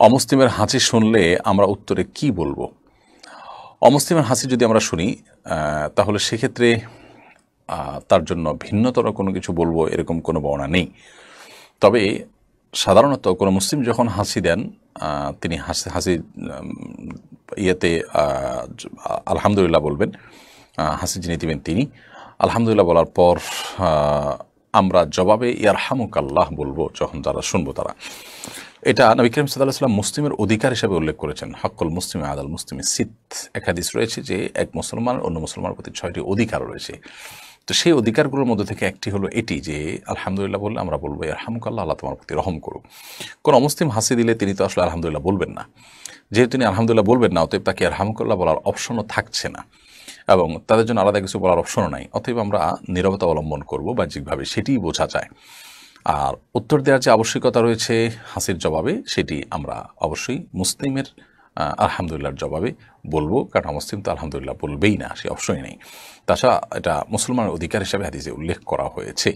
অমুসলিমের হাসি শুনলে আমরা উত্তরে কি বলবো? অমুসলিমের হাসি যদি আমরা শুনি তাহলে সেক্ষেত্রে তার জন্য ভিন্নতর কোনো কিছু বলবো এরকম কোনো বর্ণনা নেই। তবে সাধারণত কোনো মুসলিম যখন হাসি দেন তিনি হাসি ইয়েতে আলহামদুলিল্লাহ বলবেন। হাসি যিনি দিবেন তিনি আলহামদুলিল্লাহ বলার পর আমরা জবাবে ইয়ারহামুকাল্লাহ বলবো যখন যারা শুনবো তারা। এটা নবী করিম সাল্লাল্লাহু আলাইহি ওয়াসাল্লাম মুসলিমের অধিকার হিসেবে উল্লেখ করেছেন। হক্কুল মুসলিম আলাল মুসলিমি সিত, এক হাদিস রয়েছে যে এক মুসলমানের অন্য মুসলমানের প্রতি 6টি অধিকার রয়েছে। তো সেই অধিকারগুলোর মধ্যে থেকে একটি হলো এটি যে আলহামদুলিল্লাহ বললে আমরা বলবো ইয়ারহামুকাল্লাহ, আল্লাহ তোমার প্রতি রহম করুক। কোন অমুসলিম হাসি দিলে তিনি তো আসলে আলহামদুলিল্লাহ বলবেন না। যেহেতু তিনি আলহামদুলিল্লাহ বলবেন না, অতএব তাকে ইয়ারহামুকাল্লাহ বলার অপশনও থাকছে না এবং তাদের জন্য আলাদা কিছু বলার অপশনও নাই। অতএব আমরা নীরবতা অবলম্বন করবো বাহ্যিকভাবে, সেটিই বোঝা যায়। আর উত্তর দেওয়ার যে আবশ্যকতা রয়েছে হাসির জবাবে, সেটি আমরা অবশ্যই মুসলিমের আলহামদুলিল্লাহর জবাবে বলবো, কারণ মুসলিম তো আলহামদুলিল্লাহ বলবেই না, সে অপশনই নেই। তাছাড়া এটা মুসলমানের অধিকার হিসাবে হাদিসে উল্লেখ করা হয়েছে।